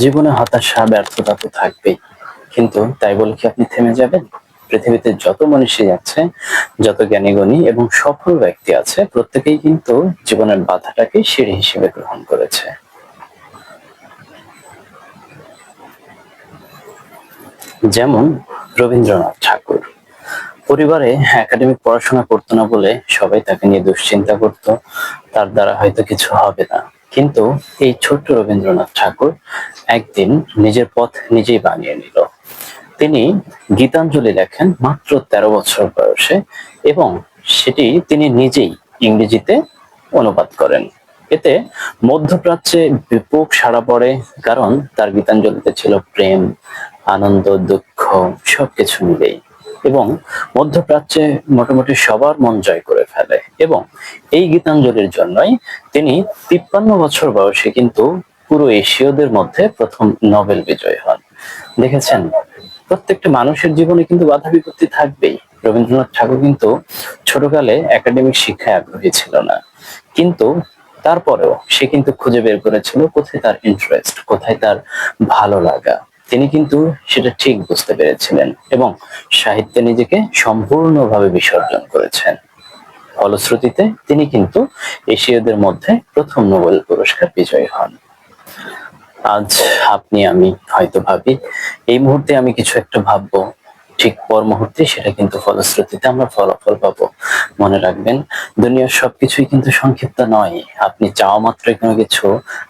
জীবনে হতাশা, ব্যর্থতা তো থাকবেই। কিন্তু তাই বলে কি আপনি থেমে যাবেন? পৃথিবীতে যত মনীষী আছে, যত জ্ঞানী-গুণী এবং সফল ব্যক্তি আছে, প্রত্যেকেই কিন্তু জীবনের বাধাটাকে সিঁড়ি হিসেবে গ্রহণ করেছে। যেমন রবীন্দ্রনাথ ঠাকুর। পরিবারে একাডেমিক পড়াশোনা করতো না বলে সবাই তাকে নিয়ে দুশ্চিন্তা করত, তার দ্বারা হয়তো কিছু হবে না। কিন্তু এই ছোট্ট রবীন্দ্রনাথ ঠাকুর একদিন নিজের পথ নিজেই বানিয়ে নিল। তিনি গীতাঞ্জলি লেখেন মাত্র ১৩ বছর বয়সে এবং সেটি তিনি নিজেই ইংরেজিতে অনুবাদ করেন। এতে মধ্যপ্রাচ্যে ব্যাপক সাড়া পড়ে, কারণ তার গীতাঞ্জলিতে ছিল প্রেম, আনন্দ, দুঃখ সবকিছু মিলেই, এবং মধ্যপ্রাচ্যে মোটামুটি সবার মন জয় করে ফেলে। এবং এই গীতাঞ্জলির জন্যই তিনি ৫৩ বছর বয়সে কিন্তু পুরো এশীয়দের মধ্যে প্রথম নোবেল বিজয়ী হন। দেখেছেন, প্রত্যেকটা মানুষের জীবনে কিন্তু বাধা বিপত্তি থাকবেই। রবীন্দ্রনাথ ঠাকুর কিন্তু ছোটকালে একাডেমিক শিক্ষায় আগ্রহী ছিল না, কিন্তু তারপরেও সে কিন্তু খুঁজে বের করেছিল কোথায় তার ইন্টারেস্ট, কোথায় তার ভালো লাগা। তিনি কিন্তু সেটা ঠিক বুঝতে পেরেছিলেন এবং সাহিত্যে নিজেকে সম্পূর্ণভাবে বিসর্জন করেছেন। ফলশ্রুতিতে তিনি কিন্তু এশীয়দের মধ্যে প্রথম নোবেল পুরস্কার বিজয়ী হন। আজ আপনি আমি হয়তো ভাবি এই মুহূর্তে আমি কিছু একটা ভাববো, ঠিক পর মুহূর্তে সেটা কিন্তু ফলশ্রুতিতে আমরা ফলাফল পাবো। মনে রাখবেন, দুনিয়ার সবকিছুই কিন্তু সংক্ষিপ্ত নয়। আপনি চাওয়া মাত্রই কোনো কিছু,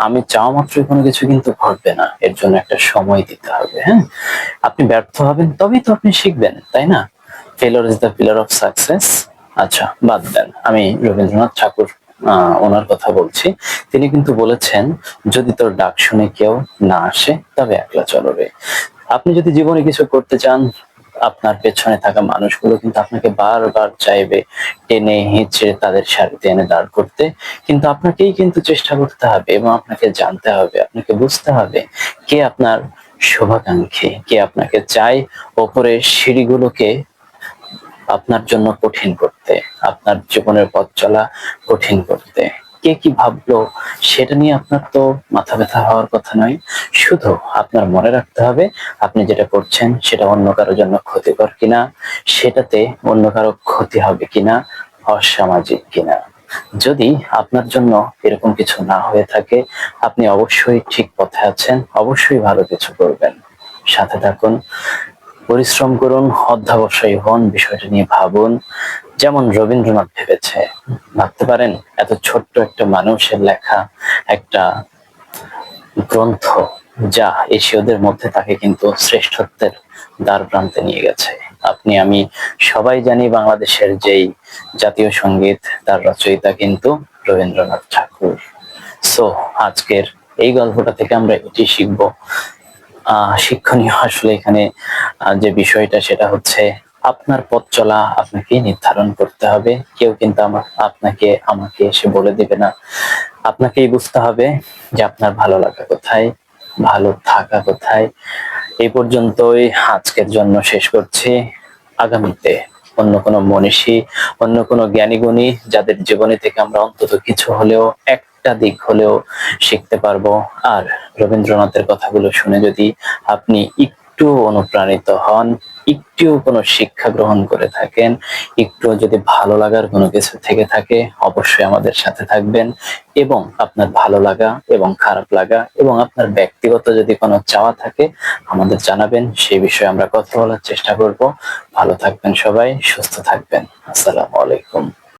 আমি চাওয়া মাত্রই কোনো কিছু কিন্তু ঘটবে না। এর জন্য একটা সময় দিতে হবে। হ্যাঁ, আপনি ব্যর্থ হবেন তবেই তো আপনি শিখবেন, তাই না? Failure is the pillar of success. আচ্ছা, বাদ দেন, আমি রবীন্দ্রনাথ ঠাকুর ওনার কথা বলছি। তিনি কিন্তু বলেছেন, যদি তোর ডাক শুনে কেউ না আসে তবে একলা চলো রে। আপনি যদি জীবনে কিছু করতে চান, আপনার পেছনে থাকা মানুষগুলো কিন্তু আপনাকে বারবার চাইবে টেনে হিঁচড়ে তাদের সারিতে এনে দাঁড় করতে। কিন্তু আপনাকেই কিন্তু চেষ্টা করতে হবে এবং আপনাকে জানতে হবে, আপনাকে বুঝতে হবে কে আপনার শুভাকাঙ্ক্ষী, কে আপনাকে চায় ওপরের সিঁড়িগুলোকে আপনার জন্য কঠিন করতে, আপনার জীবনের পথ চলা কঠিন করতে। কে কি ভাবলো সেটা নিয়ে আপনার তো মাথা ব্যথা হওয়ার কথা নয়। শুধু আপনার মনে রাখতে হবে আপনি যেটা করছেন সেটা অন্য কারোর জন্য ক্ষতিকর কিনা, সেটাতে অন্য কারো ক্ষতি হবে কিনা, অসামাজিক কিনা। যদি আপনার জন্য এরকম কিছু না হয়ে থাকে, আপনি অবশ্যই ঠিক পথে আছেন, অবশ্যই ভালো কিছু করবেন। সাথে থাকুন, পরিশ্রম করুন, অধ্যবসায়ী হন, বিষয়টা নিয়ে ভাবুন। যেমন রবীন্দ্রনাথ ভেবেছে, ভাবতে পারেন এত ছোট্ট একটা মানুষের লেখা একটা গ্রন্থ, যা এশীয়দের মধ্যে তাকে কিন্তু শ্রেষ্ঠত্বের দ্বার প্রান্তে নিয়ে গেছে। আপনি আমি সবাই জানি বাংলাদেশের যেই জাতীয় সঙ্গীত, তার রচয়িতা কিন্তু রবীন্দ্রনাথ ঠাকুর। সো আজকের এই গল্পটা থেকে আমরা এটি শিখবো, শিক্ষণীয় আসলে এখানে যে বিষয়টা সেটা হচ্ছে আপনার পথ চলা আপনাকে নির্ধারণ করতে হবে। কেউ কিন্তু আপনাকে আমাকে এসে বলে দিবে না। আপনাকেই বুঝতে হবে যে আপনার ভালো লাগা কোথায়, ভালো থাকা কোথায়। এই পর্যন্তই আজকের জন্য শেষ করছি। আগামীতে অন্য কোনো মনীষী, অন্য কোনো জ্ঞানী গুণী যাদের জীবনী থেকে আমরা অন্তত কিছু হলেও, একটা দিক হলেও শিখতে পারবো। আর রবীন্দ্রনাথের কথাগুলো শুনে যদি আপনি একটু অনুপ্রাণিত হন, একটু কোনো শিক্ষা গ্রহণ করে থাকেন, একটু যদি ভালো লাগার কোনো কিছু থেকে থাকে, অবশ্যই আমাদের সাথে থাকবেন। এবং আপনার ভালো লাগা এবং খারাপ লাগা এবং আপনার ব্যক্তিগত যদি কোনো চাওয়া থাকে আমাদের জানাবেন, সেই বিষয়ে আমরা কথা বলার চেষ্টা করব। ভালো থাকবেন সবাই, সুস্থ থাকবেন। আসসালামু আলাইকুম।